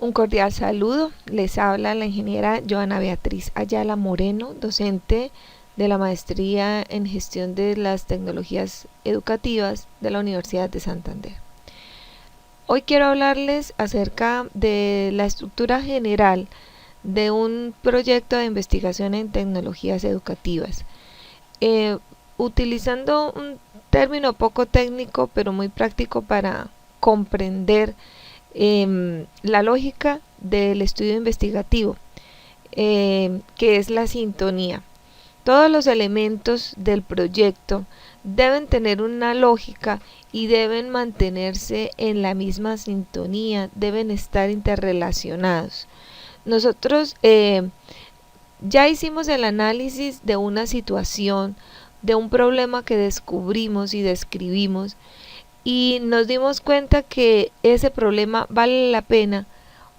Un cordial saludo, les habla la ingeniera Joana Beatriz Ayala Moreno, docente de la Maestría en Gestión de las Tecnologías Educativas de la Universidad de Santander. Hoy quiero hablarles acerca de la estructura general de un proyecto de investigación en tecnologías educativas, utilizando un término poco técnico pero muy práctico para comprender la lógica del estudio investigativo, que es la sintonía. Todos los elementos del proyecto deben tener una lógica y deben mantenerse en la misma sintonía, deben estar interrelacionados. Nosotros ya hicimos el análisis de una situación, de un problema que descubrimos y describimos, y nos dimos cuenta que ese problema vale la pena,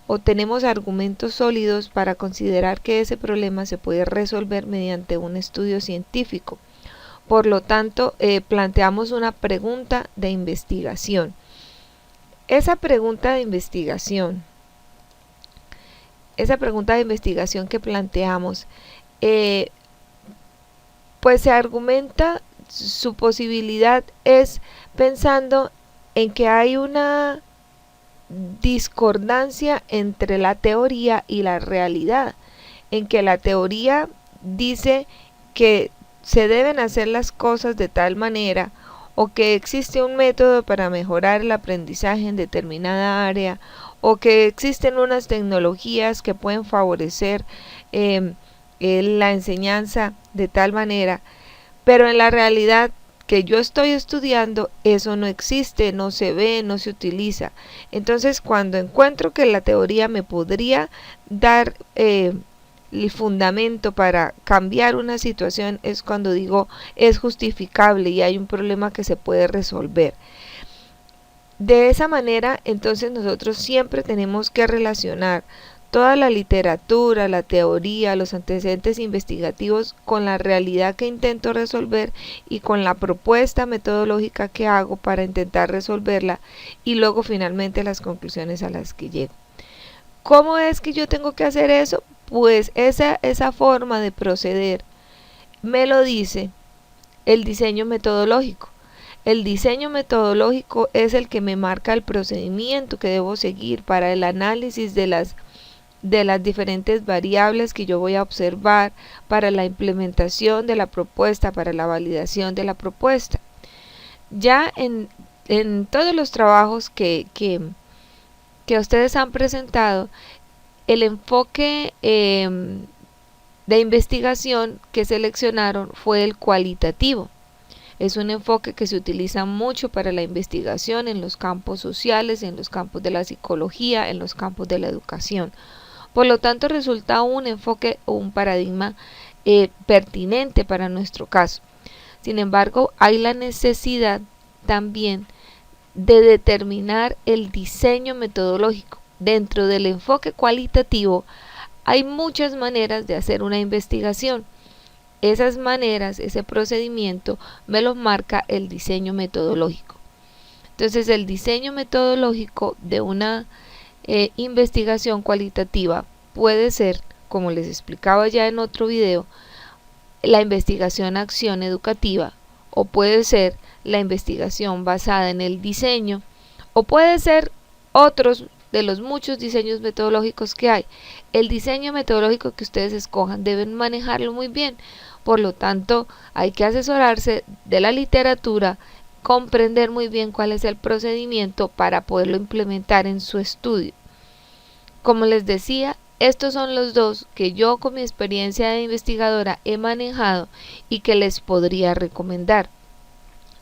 o tenemos argumentos sólidos para considerar que ese problema se puede resolver mediante un estudio científico. Por lo tanto, planteamos una pregunta de investigación. Esa pregunta de investigación que planteamos, pues se argumenta, su posibilidad es pensando en que hay una discordancia entre la teoría y la realidad, en que la teoría dice que se deben hacer las cosas de tal manera, o que existe un método para mejorar el aprendizaje en determinada área, o que existen unas tecnologías que pueden favorecer la enseñanza de tal manera, pero en la realidad que yo estoy estudiando, eso no existe, no se ve, no se utiliza. Entonces, cuando encuentro que la teoría me podría dar el fundamento para cambiar una situación, es cuando digo es justificable y hay un problema que se puede resolver. De esa manera, entonces nosotros siempre tenemos que relacionar toda la literatura, la teoría, los antecedentes investigativos con la realidad que intento resolver y con la propuesta metodológica que hago para intentar resolverla, y luego finalmente las conclusiones a las que llego. ¿Cómo es que yo tengo que hacer eso? Pues esa forma de proceder me lo dice el diseño metodológico. El diseño metodológico es el que me marca el procedimiento que debo seguir para el análisis de las diferentes variables que yo voy a observar, para la implementación de la propuesta, para la validación de la propuesta. Ya en todos los trabajos que ustedes han presentado, el enfoque de investigación que seleccionaron fue el cualitativo. Es un enfoque que se utiliza mucho para la investigación en los campos sociales, en los campos de la psicología, en los campos de la educación. Por lo tanto, resulta un enfoque o un paradigma pertinente para nuestro caso. Sin embargo, hay la necesidad también de determinar el diseño metodológico. Dentro del enfoque cualitativo hay muchas maneras de hacer una investigación. Esas maneras, ese procedimiento, me lo marca el diseño metodológico. Entonces, el diseño metodológico de una investigación cualitativa puede ser, como les explicaba ya en otro video, la investigación acción educativa, o puede ser la investigación basada en el diseño, o puede ser otros de los muchos diseños metodológicos que hay. El diseño metodológico que ustedes escojan deben manejarlo muy bien. Por lo tanto, hay que asesorarse de la literatura, comprender muy bien cuál es el procedimiento para poderlo implementar en su estudio. Como les decía, estos son los dos que yo, con mi experiencia de investigadora, he manejado y que les podría recomendar.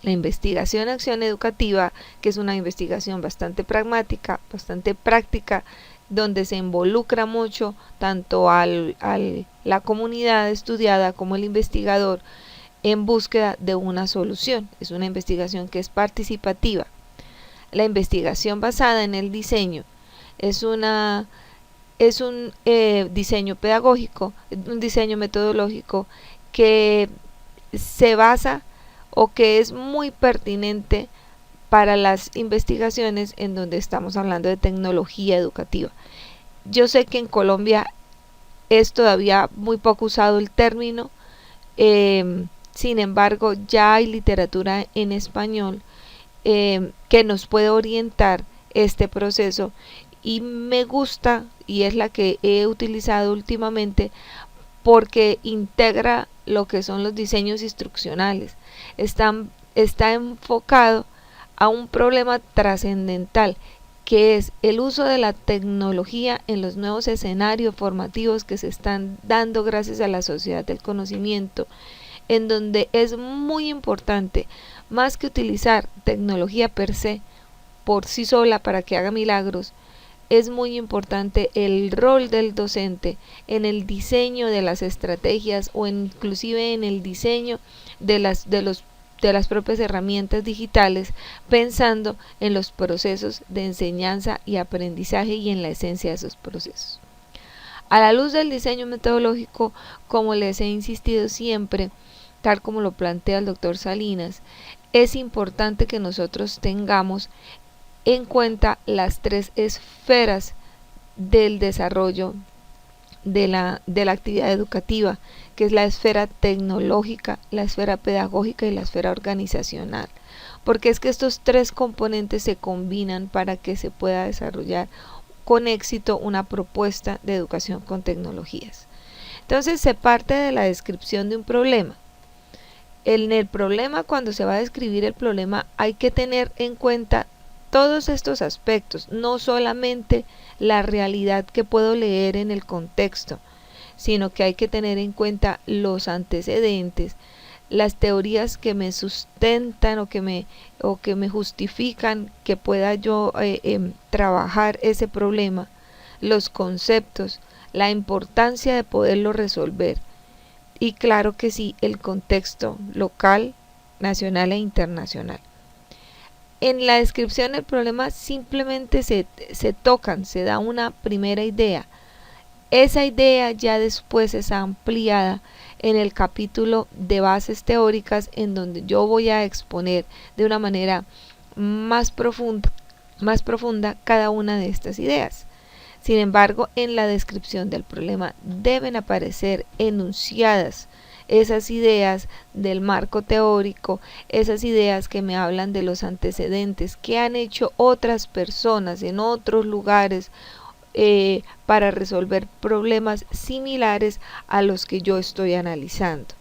La investigación acción educativa, que es una investigación bastante pragmática, bastante práctica, donde se involucra mucho tanto a la comunidad estudiada como el investigador en búsqueda de una solución. Es una investigación que es participativa. La investigación basada en el diseño es un diseño pedagógico, un diseño metodológico que se basa o que es muy pertinente para las investigaciones en donde estamos hablando de tecnología educativa. Yo sé que en Colombia es todavía muy poco usado el término, sin embargo ya hay literatura en español que nos puede orientar este proceso, y me gusta, y es la que he utilizado últimamente, porque integra lo que son los diseños instruccionales. Está enfocado a un problema trascendental, que es el uso de la tecnología en los nuevos escenarios formativos que se están dando gracias a la sociedad del conocimiento, en donde es muy importante, más que utilizar tecnología per se, por sí sola para que haga milagros, es muy importante el rol del docente en el diseño de las estrategias, o inclusive en el diseño de las propias herramientas digitales, pensando en los procesos de enseñanza y aprendizaje y en la esencia de esos procesos. A la luz del diseño metodológico, como les he insistido siempre, tal como lo plantea el doctor Salinas, es importante que nosotros tengamos en cuenta las tres esferas del desarrollo de la actividad educativa, que es la esfera tecnológica, la esfera pedagógica y la esfera organizacional, porque es que estos tres componentes se combinan para que se pueda desarrollar con éxito una propuesta de educación con tecnologías. Entonces se parte de la descripción de un problema. En el problema, cuando se va a describir el problema, hay que tener en cuenta todos estos aspectos, no solamente la realidad que puedo leer en el contexto, sino que hay que tener en cuenta los antecedentes, las teorías que me sustentan o que me justifican que pueda yo trabajar ese problema, los conceptos, la importancia de poderlo resolver, y claro que sí, el contexto local, nacional e internacional. En la descripción del problema simplemente se tocan, se da una primera idea. Esa idea ya después es ampliada en el capítulo de bases teóricas, en donde yo voy a exponer de una manera más profunda cada una de estas ideas. Sin embargo, en la descripción del problema deben aparecer enunciadas esas ideas del marco teórico, esas ideas que me hablan de los antecedentes que han hecho otras personas en otros lugares para resolver problemas similares a los que yo estoy analizando.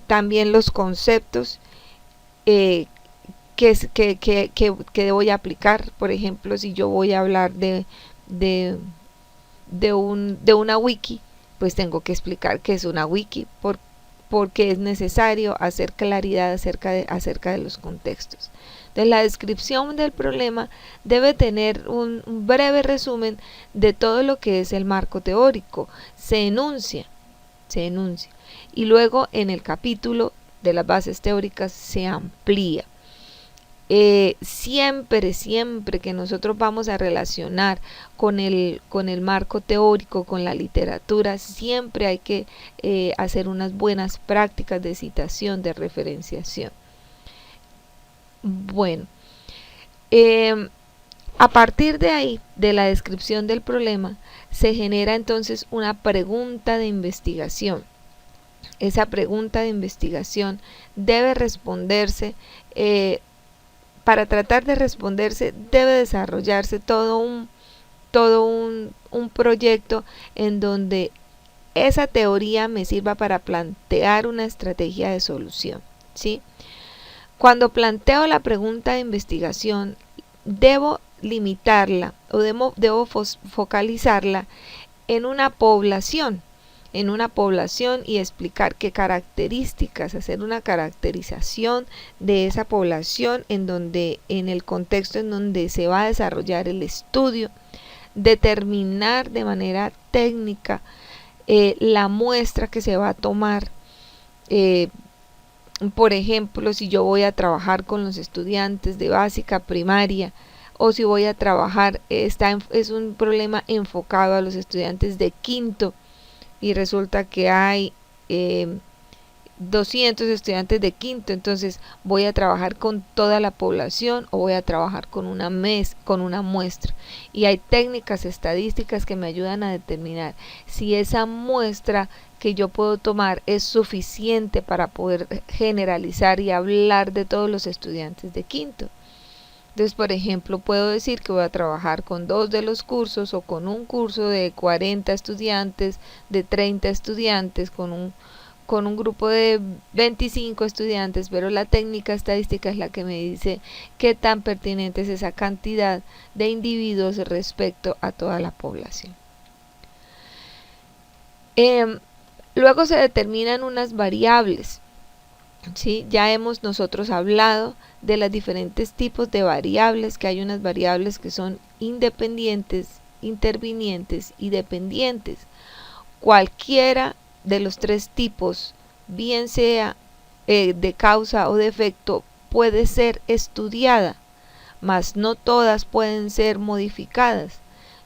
También los conceptos que voy a aplicar. Por ejemplo, si yo voy a hablar de una wiki, pues tengo que explicar qué es una wiki, porque es necesario hacer claridad acerca de los contextos. Entonces, la descripción del problema debe tener un breve resumen de todo lo que es el marco teórico. Se enuncia, y luego en el capítulo de las bases teóricas se amplía. Siempre que nosotros vamos a relacionar con el marco teórico, con la literatura, siempre hay que hacer unas buenas prácticas de citación, de referenciación. Bueno, a partir de ahí, de la descripción del problema, se genera entonces una pregunta de investigación. Esa pregunta de investigación debe responderse. Para tratar de responderse, debe desarrollarse todo un proyecto en donde esa teoría me sirva para plantear una estrategia de solución, ¿sí? Cuando planteo la pregunta de investigación, debo limitarla o debo focalizarla en una población, y explicar qué características, hacer una caracterización de esa población en el contexto en donde se va a desarrollar el estudio, determinar de manera técnica la muestra que se va a tomar. Por ejemplo, si yo voy a trabajar con los estudiantes de básica, primaria, o si voy a trabajar, es un problema enfocado a los estudiantes de quinto, y resulta que hay 200 estudiantes de quinto, entonces voy a trabajar con toda la población o voy a trabajar con una muestra. Y hay técnicas estadísticas que me ayudan a determinar si esa muestra que yo puedo tomar es suficiente para poder generalizar y hablar de todos los estudiantes de quinto. Entonces, por ejemplo, puedo decir que voy a trabajar con 2 de los cursos o con un curso de 40 estudiantes, de 30 estudiantes, con un grupo de 25 estudiantes, pero la técnica estadística es la que me dice qué tan pertinente es esa cantidad de individuos respecto a toda la población. Luego se determinan unas variables. ¿Sí? Ya hemos nosotros hablado de los diferentes tipos de variables, que hay unas variables que son independientes, intervinientes y dependientes. Cualquiera de los 3 tipos, bien sea de causa o de efecto, puede ser estudiada, mas no todas pueden ser modificadas.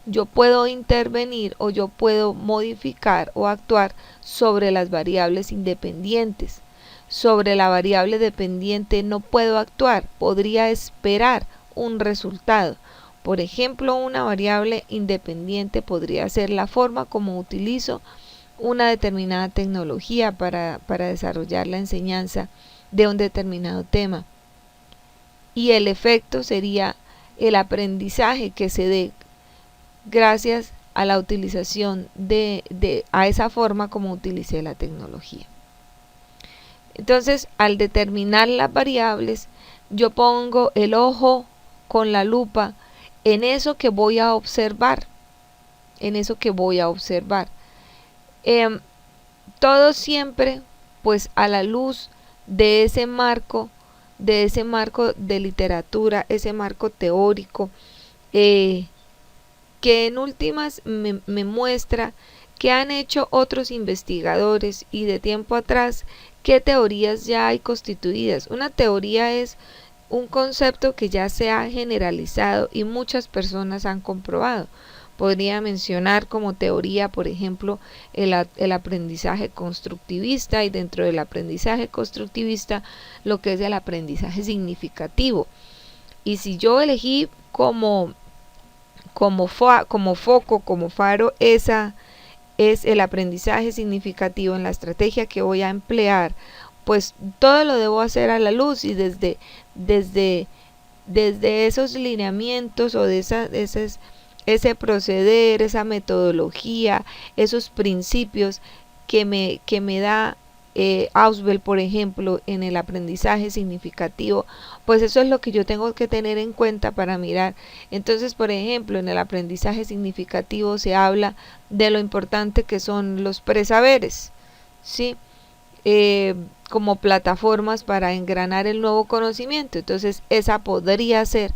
Yo puedo intervenir o yo puedo modificar o actuar sobre las variables independientes. Sobre la variable dependiente no puedo actuar, podría esperar un resultado. Por ejemplo, una variable independiente podría ser la forma como utilizo una determinada tecnología para desarrollar la enseñanza de un determinado tema. Y el efecto sería el aprendizaje que se dé gracias a la utilización a esa forma como utilicé la tecnología. Entonces, al determinar las variables, yo pongo el ojo con la lupa en eso que voy a observar, todo siempre, pues, a la luz de ese marco de literatura, ese marco teórico, que en últimas me muestra qué han hecho otros investigadores y de tiempo atrás qué teorías ya hay constituidas. Una teoría es un concepto que ya se ha generalizado y muchas personas han comprobado. Podría mencionar como teoría, por ejemplo, el aprendizaje constructivista, y dentro del aprendizaje constructivista lo que es el aprendizaje significativo. Y si yo elegí como foco, como faro, esa es el aprendizaje significativo en la estrategia que voy a emplear, pues todo lo debo hacer a la luz y desde esos lineamientos o de ese proceder, esa metodología, esos principios que me da Ausubel, por ejemplo, en el aprendizaje significativo, pues eso es lo que yo tengo que tener en cuenta para mirar. Entonces, por ejemplo, en el aprendizaje significativo se habla de lo importante que son los presaberes, ¿sí? Como plataformas para engranar el nuevo conocimiento. Entonces, esa podría ser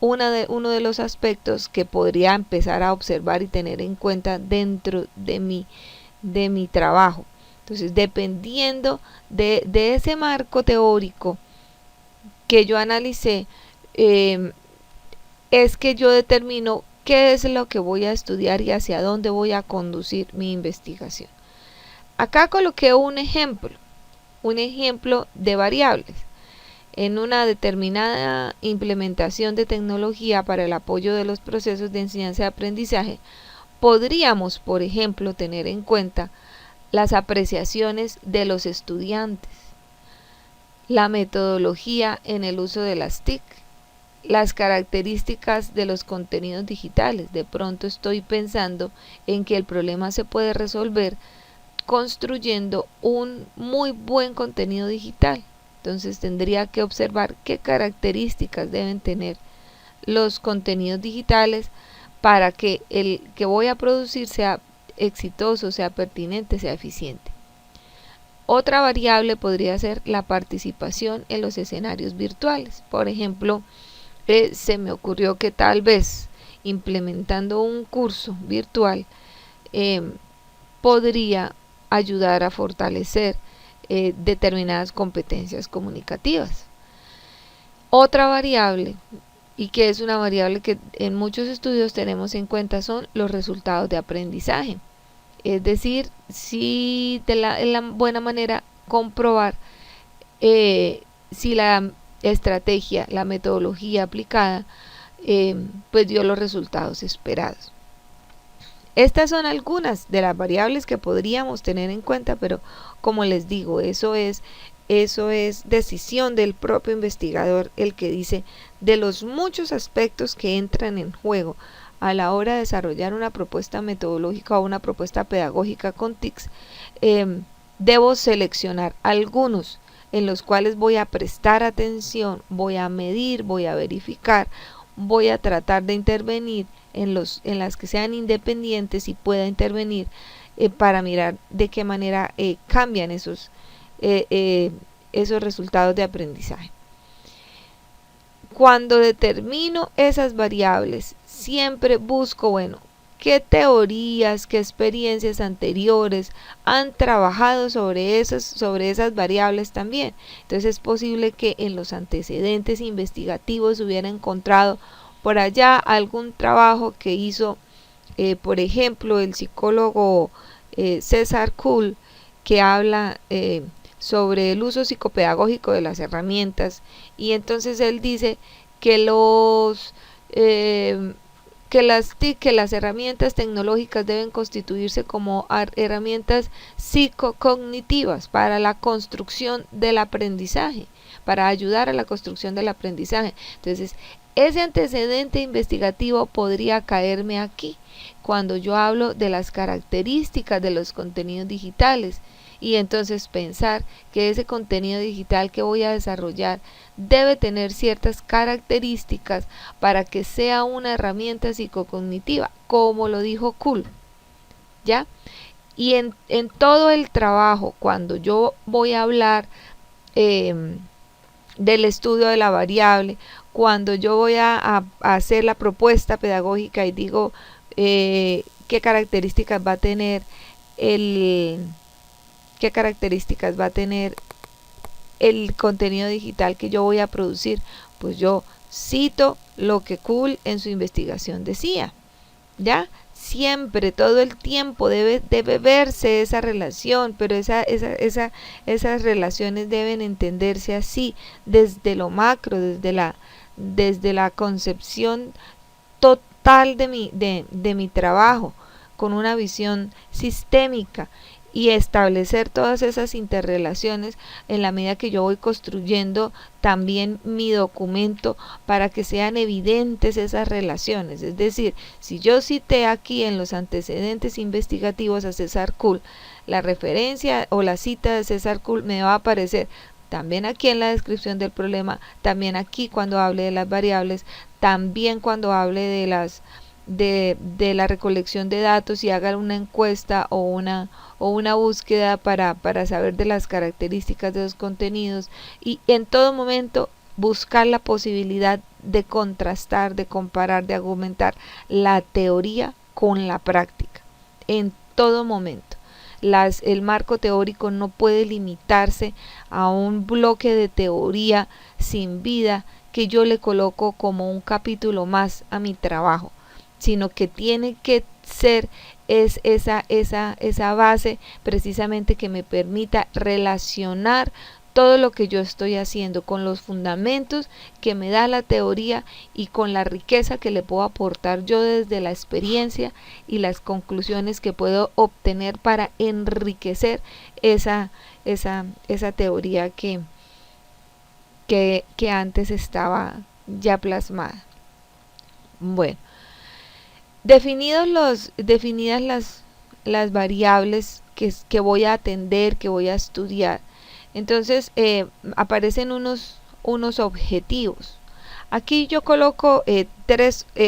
uno de los aspectos que podría empezar a observar y tener en cuenta dentro de mi trabajo. Entonces, dependiendo de ese marco teórico que yo analicé, es que yo determino qué es lo que voy a estudiar y hacia dónde voy a conducir mi investigación. Acá coloqué un ejemplo de variables. En una determinada implementación de tecnología para el apoyo de los procesos de enseñanza y aprendizaje, podríamos, por ejemplo, tener en cuenta las apreciaciones de los estudiantes, la metodología en el uso de las TIC, las características de los contenidos digitales. De pronto estoy pensando en que el problema se puede resolver construyendo un muy buen contenido digital. Entonces tendría que observar qué características deben tener los contenidos digitales para que el que voy a producir sea exitoso, sea pertinente, sea eficiente. Otra variable podría ser la participación en los escenarios virtuales. Por ejemplo, se me ocurrió que tal vez implementando un curso virtual podría ayudar a fortalecer determinadas competencias comunicativas. Otra variable, y que es una variable que en muchos estudios tenemos en cuenta, son los resultados de aprendizaje. Es decir, si es la buena manera comprobar si la estrategia, la metodología aplicada, pues dio los resultados esperados. Estas son algunas de las variables que podríamos tener en cuenta, pero como les digo, eso es decisión del propio investigador, el que dice de los muchos aspectos que entran en juego a la hora de desarrollar una propuesta metodológica o una propuesta pedagógica con TICS. Debo seleccionar algunos en los cuales voy a prestar atención, voy a medir, voy a verificar, voy a tratar de intervenir en las que sean independientes y pueda intervenir para mirar de qué manera cambian esos resultados de aprendizaje. Cuando determino esas variables, siempre busco, bueno, qué teorías, qué experiencias anteriores han trabajado sobre esas variables también. Entonces es posible que en los antecedentes investigativos hubiera encontrado por allá algún trabajo que hizo, por ejemplo, el psicólogo César Kuhl, que habla sobre el uso psicopedagógico de las herramientas, y entonces él dice que las herramientas tecnológicas deben constituirse como herramientas psicocognitivas para la construcción del aprendizaje, para ayudar a la construcción del aprendizaje. Entonces, ese antecedente investigativo podría caerme aquí cuando yo hablo de las características de los contenidos digitales, y entonces pensar que ese contenido digital que voy a desarrollar debe tener ciertas características para que sea una herramienta psicocognitiva, como lo dijo Kuhl, ¿ya? Y en todo el trabajo, cuando yo voy a hablar del estudio de la variable, cuando yo voy a hacer la propuesta pedagógica y digo qué características va a tener el contenido digital que yo voy a producir, pues yo cito lo que Kuhl en su investigación decía, ¿ya? Siempre, todo el tiempo debe verse esa relación, pero esas relaciones deben entenderse así, desde lo macro, desde la concepción total de mi trabajo, con una visión sistémica, y establecer todas esas interrelaciones en la medida que yo voy construyendo también mi documento para que sean evidentes esas relaciones. Es decir, si yo cité aquí en los antecedentes investigativos a César Kuhl, la referencia o la cita de César Kuhl me va a aparecer también aquí en la descripción del problema, también aquí cuando hable de las variables, también cuando hable de la recolección de datos y haga una encuesta o una búsqueda para saber de las características de los contenidos, y en todo momento buscar la posibilidad de contrastar, de comparar, de argumentar la teoría con la práctica en todo momento. El marco teórico no puede limitarse a un bloque de teoría sin vida que yo le coloco como un capítulo más a mi trabajo, sino que tiene que ser esa base precisamente que me permita relacionar todo lo que yo estoy haciendo con los fundamentos que me da la teoría y con la riqueza que le puedo aportar yo desde la experiencia y las conclusiones que puedo obtener para enriquecer esa teoría que antes estaba ya plasmada. Bueno, definidas las variables que voy a atender, que voy a estudiar, entonces aparecen unos objetivos. Aquí yo coloco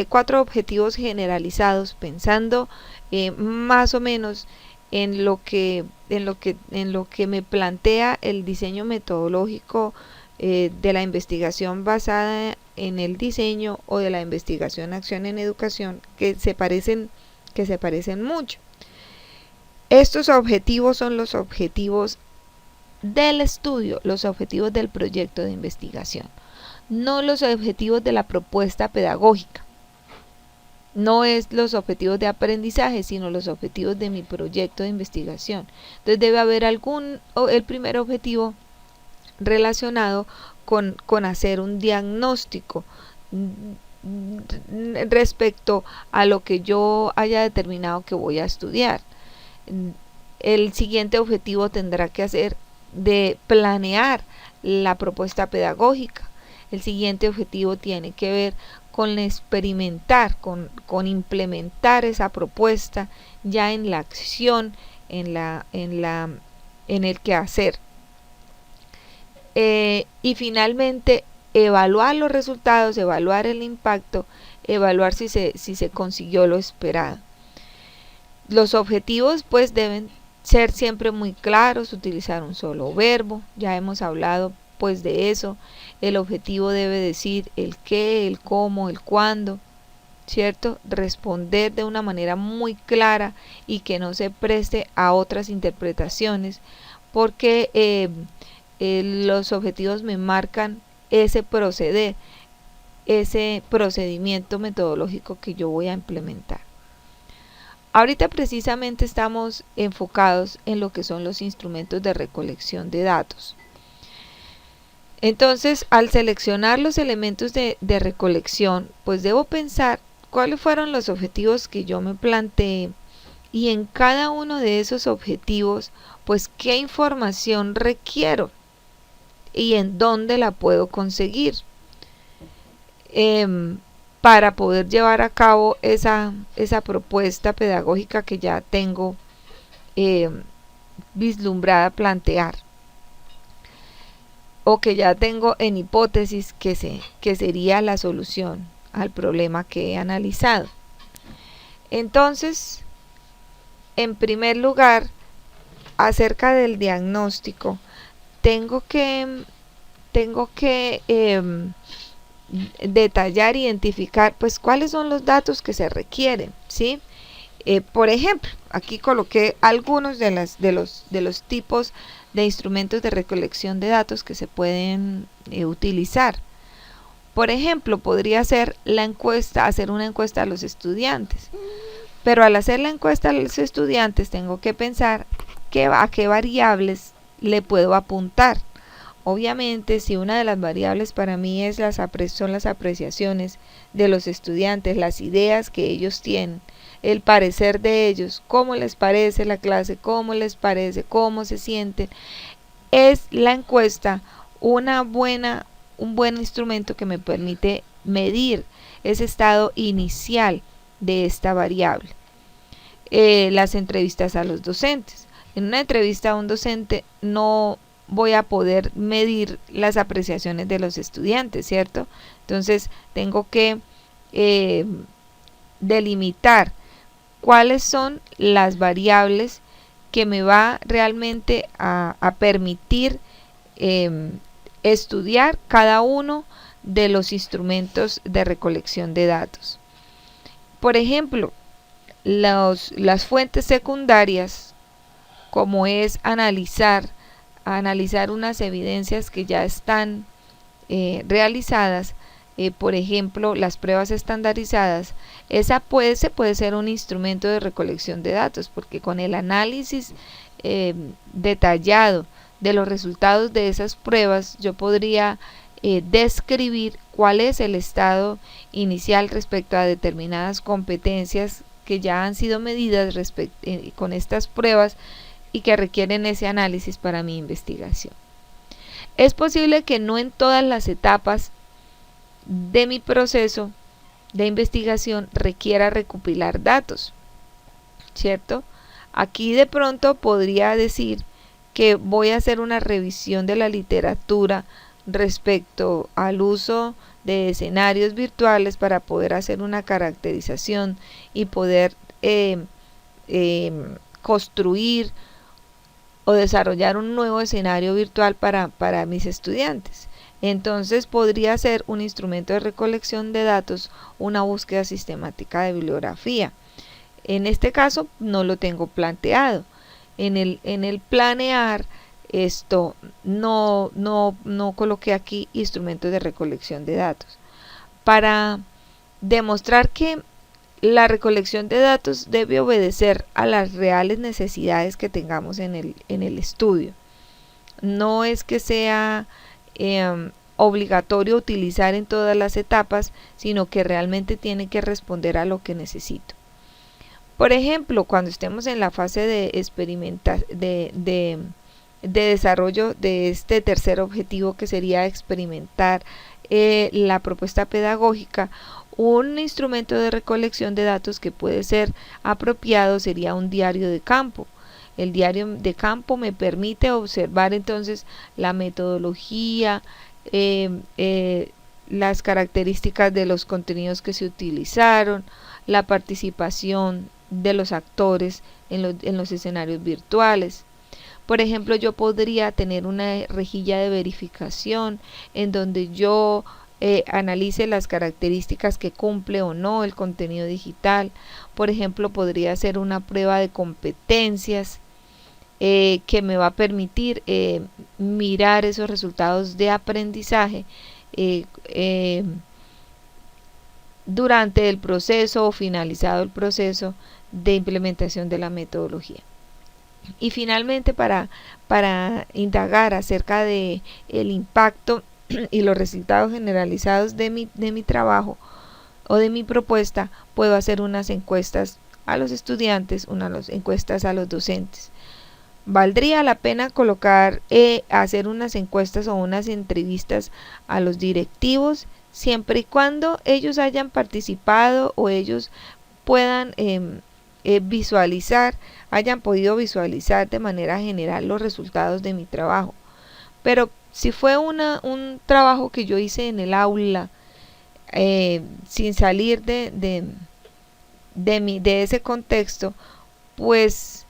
4 objetivos generalizados, pensando más o menos en lo que me plantea el diseño metodológico de la investigación basada en el diseño o de la investigación acción en educación, que se parecen mucho. Estos objetivos son los objetivos del estudio, los objetivos del proyecto de investigación, no los objetivos de la propuesta pedagógica, no es los objetivos de aprendizaje, sino los objetivos de mi proyecto de investigación. Entonces debe haber el primer objetivo relacionado con hacer un diagnóstico respecto a lo que yo haya determinado que voy a estudiar. El siguiente objetivo tendrá que ser de planear la propuesta pedagógica. El siguiente objetivo tiene que ver con experimentar, con implementar esa propuesta ya en la acción, en el quehacer. Y finalmente evaluar los resultados, evaluar el impacto, evaluar si se consiguió lo esperado. Los objetivos pues deben ser siempre muy claros, utilizar un solo verbo, ya hemos hablado pues de eso. El objetivo debe decir el qué, el cómo, el cuándo, ¿cierto? Responder de una manera muy clara y que no se preste a otras interpretaciones, porque los objetivos me marcan ese proceder, ese procedimiento metodológico que yo voy a implementar. Ahorita precisamente estamos enfocados en lo que son los instrumentos de recolección de datos. Entonces, al seleccionar los elementos de recolección, pues debo pensar cuáles fueron los objetivos que yo me planteé y en cada uno de esos objetivos, pues qué información requiero y en dónde la puedo conseguir para poder llevar a cabo esa propuesta pedagógica que ya tengo vislumbrada plantear, o que ya tengo en hipótesis que sería la solución al problema que he analizado. Entonces, en primer lugar, acerca del diagnóstico, tengo que detallar, identificar pues cuáles son los datos que se requieren, ¿sí? Por ejemplo, aquí coloqué algunos de los tipos de instrumentos de recolección de datos que se pueden utilizar. Por ejemplo, podría ser la encuesta, hacer una encuesta a los estudiantes. Pero al hacer la encuesta a los estudiantes tengo que pensar a qué variables le puedo apuntar. Obviamente, si una de las variables para mí son las apreciaciones de los estudiantes, las ideas que ellos tienen, el parecer de ellos, cómo les parece la clase, cómo les parece, cómo se sienten, es la encuesta un buen instrumento que me permite medir ese estado inicial de esta variable. Las entrevistas a los docentes. En una entrevista a un docente no voy a poder medir las apreciaciones de los estudiantes, ¿cierto? Entonces tengo que delimitar cuáles son las variables que me va realmente a permitir estudiar cada uno de los instrumentos de recolección de datos. Por ejemplo, las fuentes secundarias, como es analizar unas evidencias que ya están realizadas, por ejemplo, las pruebas estandarizadas, se puede ser un instrumento de recolección de datos, porque con el análisis detallado de los resultados de esas pruebas, yo podría describir cuál es el estado inicial respecto a determinadas competencias que ya han sido medidas con estas pruebas y que requieren ese análisis para mi investigación. Es posible que no en todas las etapas de mi proceso de investigación requiera recopilar datos, ¿cierto? Aquí de pronto podría decir que voy a hacer una revisión de la literatura respecto al uso de escenarios virtuales para poder hacer una caracterización y poder construir o desarrollar un nuevo escenario virtual para mis estudiantes. Entonces podría ser un instrumento de recolección de datos, una búsqueda sistemática de bibliografía. En este caso no lo tengo planteado. En el planear esto no coloqué aquí instrumentos de recolección de datos. Para demostrar que la recolección de datos debe obedecer a las reales necesidades que tengamos en el estudio. No es que sea obligatorio utilizar en todas las etapas, sino que realmente tiene que responder a lo que necesito. Por ejemplo, cuando estemos en la fase de desarrollo de este tercer objetivo, que sería experimentar la propuesta pedagógica, un instrumento de recolección de datos que puede ser apropiado sería un diario de campo. El diario de campo me permite observar entonces la metodología, las características de los contenidos que se utilizaron, la participación de los actores en los escenarios virtuales. Por ejemplo, yo podría tener una rejilla de verificación en donde yo analice las características que cumple o no el contenido digital. Por ejemplo, podría ser una prueba de competencias que me va a permitir mirar esos resultados de aprendizaje durante el proceso o finalizado el proceso de implementación de la metodología. Y finalmente, para indagar acerca de el impacto y los resultados generalizados de mi trabajo o de mi propuesta, puedo hacer unas encuestas a los estudiantes, unas encuestas a los docentes. ¿Valdría la pena hacer unas encuestas o unas entrevistas a los directivos, siempre y cuando ellos hayan participado o ellos puedan hayan podido visualizar de manera general los resultados de mi trabajo? Pero si fue un trabajo que yo hice en el aula, sin salir de ese contexto, pues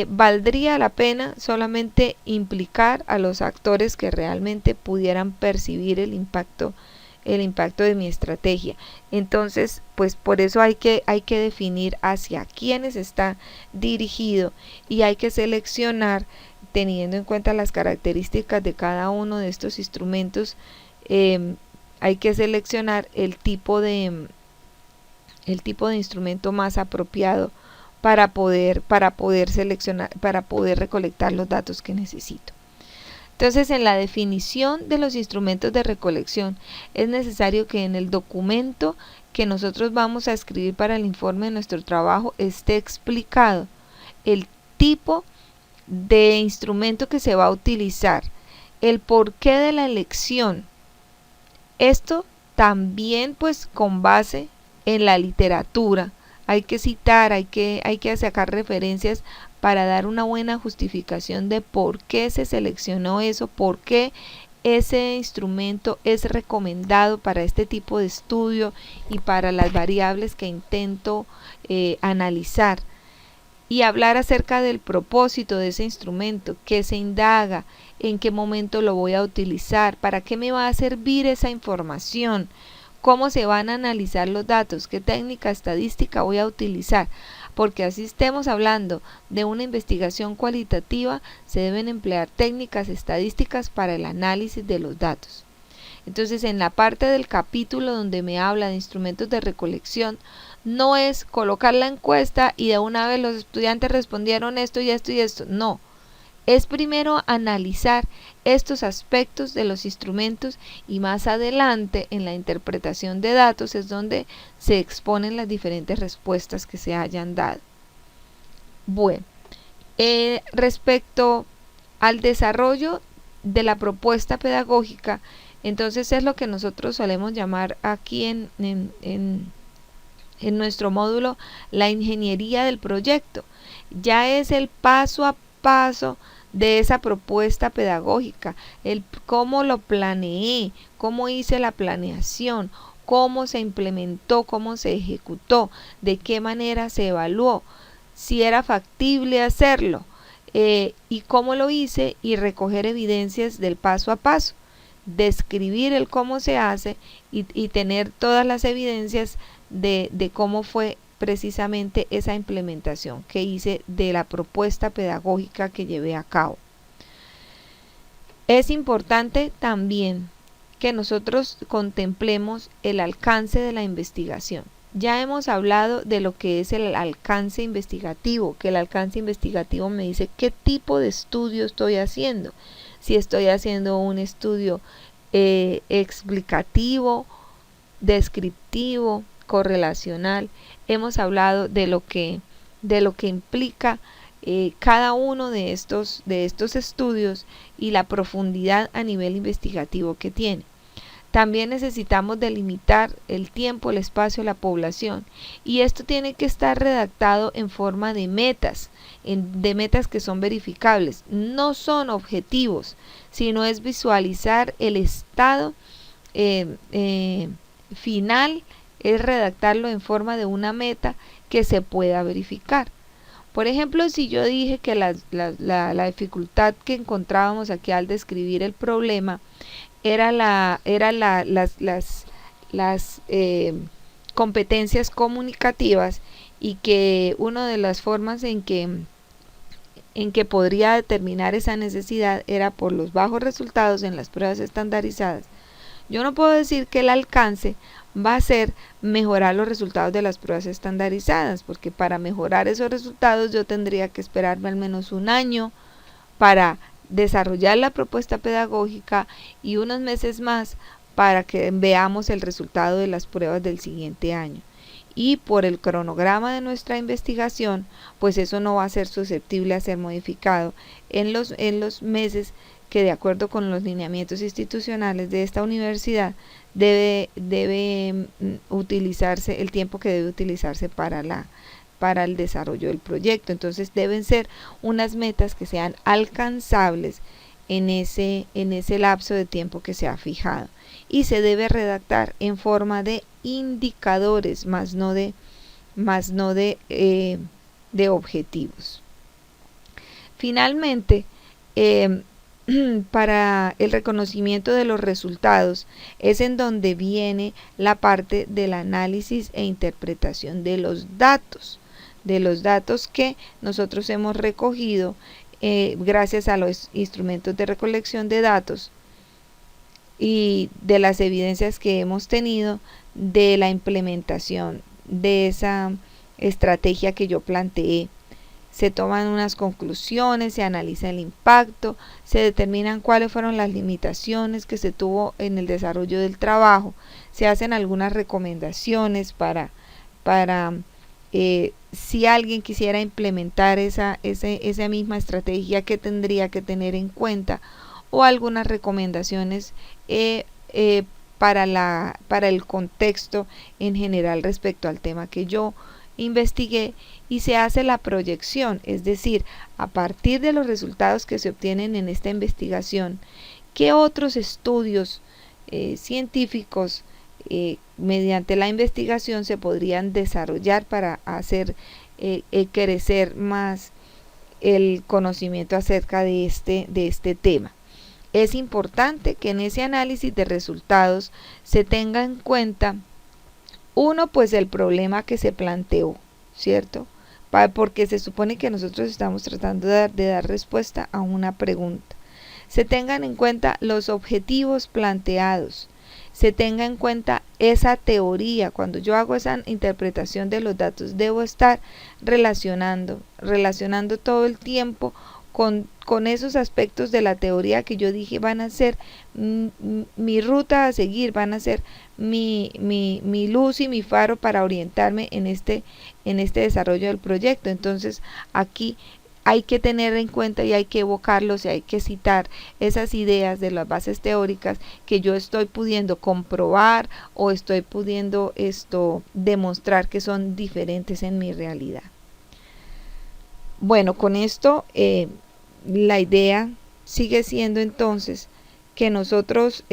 valdría la pena solamente implicar a los actores que realmente pudieran percibir el impacto de mi estrategia. Entonces, pues por eso hay que definir hacia quiénes está dirigido, y hay que seleccionar, teniendo en cuenta las características de cada uno de estos instrumentos. Hay que seleccionar el tipo de instrumento más apropiado para poder recolectar los datos que necesito. Entonces, en la definición de los instrumentos de recolección, es necesario que en el documento que nosotros vamos a escribir para el informe de nuestro trabajo esté explicado el tipo de instrumento que se va a utilizar, el porqué de la elección. Esto también, pues, con base en la literatura. Hay que citar, hay que sacar referencias para dar una buena justificación de por qué se seleccionó eso, por qué ese instrumento es recomendado para este tipo de estudio y para las variables que intento analizar. Y hablar acerca del propósito de ese instrumento, qué se indaga, en qué momento lo voy a utilizar, para qué me va a servir esa información, cómo se van a analizar los datos, qué técnica estadística voy a utilizar, porque así estemos hablando de una investigación cualitativa, se deben emplear técnicas estadísticas para el análisis de los datos. Entonces, en la parte del capítulo donde me habla de instrumentos de recolección, no es colocar la encuesta y de una vez los estudiantes respondieron esto y esto y esto, no. Es primero analizar estos aspectos de los instrumentos, y más adelante en la interpretación de datos es donde se exponen las diferentes respuestas que se hayan dado. Bueno, respecto al desarrollo de la propuesta pedagógica, entonces es lo que nosotros solemos llamar aquí en nuestro módulo la ingeniería del proyecto. Ya es el paso a paso de esa propuesta pedagógica, el cómo lo planeé, cómo hice la planeación, cómo se implementó, cómo se ejecutó, de qué manera se evaluó, si era factible hacerlo, y cómo lo hice, y recoger evidencias del paso a paso, describir el cómo se hace y tener todas las evidencias de cómo fue precisamente esa implementación que hice de la propuesta pedagógica que llevé a cabo. Es importante también que nosotros contemplemos el alcance de la investigación. Ya hemos hablado de lo que es el alcance investigativo, que el alcance investigativo me dice qué tipo de estudio estoy haciendo. Si estoy haciendo un estudio explicativo, descriptivo, correlacional. Hemos hablado de lo que implica cada uno de estos estudios y la profundidad a nivel investigativo que tiene. También necesitamos delimitar el tiempo, el espacio, la población, y esto tiene que estar redactado en forma de metas, de metas que son verificables. No son objetivos, sino es visualizar el estado final, es redactarlo en forma de una meta que se pueda verificar. Por ejemplo, si yo dije que la dificultad que encontrábamos aquí al describir el problema era las competencias comunicativas, y que una de las formas en que podría determinar esa necesidad era por los bajos resultados en las pruebas estandarizadas, yo no puedo decir que el alcance va a ser mejorar los resultados de las pruebas estandarizadas, porque para mejorar esos resultados yo tendría que esperarme al menos un año para desarrollar la propuesta pedagógica y unos meses más para que veamos el resultado de las pruebas del siguiente año. Y por el cronograma de nuestra investigación, pues eso no va a ser susceptible a ser modificado en los meses que, de acuerdo con los lineamientos institucionales de esta universidad, debe utilizarse el tiempo que debe utilizarse para el desarrollo del proyecto. Entonces deben ser unas metas que sean alcanzables en ese lapso de tiempo que se ha fijado, y se debe redactar en forma de indicadores, más no de objetivos. Finalmente, para el reconocimiento de los resultados es en donde viene la parte del análisis e interpretación de los datos que nosotros hemos recogido gracias a los instrumentos de recolección de datos y de las evidencias que hemos tenido de la implementación de esa estrategia que yo planteé. Se toman unas conclusiones, se analiza el impacto, se determinan cuáles fueron las limitaciones que se tuvo en el desarrollo del trabajo, se hacen algunas recomendaciones para si alguien quisiera implementar esa misma estrategia, que tendría que tener en cuenta, o algunas recomendaciones para el contexto en general respecto al tema que yo investigué, y se hace la proyección, es decir, a partir de los resultados que se obtienen en esta investigación, qué otros estudios científicos mediante la investigación se podrían desarrollar para hacer crecer más el conocimiento acerca de este tema. Es importante que en ese análisis de resultados se tenga en cuenta, uno, pues el problema que se planteó, ¿cierto? Porque se supone que nosotros estamos tratando de dar respuesta a una pregunta. Se tengan en cuenta los objetivos planteados, se tenga en cuenta esa teoría. Cuando yo hago esa interpretación de los datos, debo estar relacionando todo el tiempo con esos aspectos de la teoría que yo dije van a ser mi ruta a seguir, van a ser mi luz y mi faro para orientarme en este desarrollo del proyecto. Entonces aquí hay que tener en cuenta y hay que evocarlos y hay que citar esas ideas de las bases teóricas que yo estoy pudiendo comprobar o estoy pudiendo demostrar que son diferentes en mi realidad. Bueno, con esto la idea sigue siendo entonces que nosotros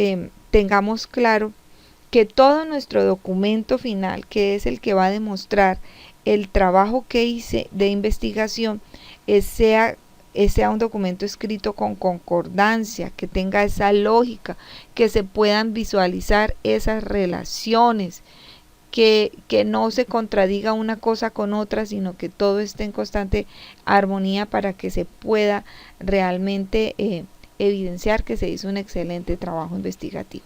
tengamos claro que todo nuestro documento final, que es el que va a demostrar el trabajo que hice de investigación, sea un documento escrito con concordancia, que tenga esa lógica, que se puedan visualizar esas relaciones, que no se contradiga una cosa con otra, sino que todo esté en constante armonía para que se pueda realmente evidenciar que se hizo un excelente trabajo investigativo.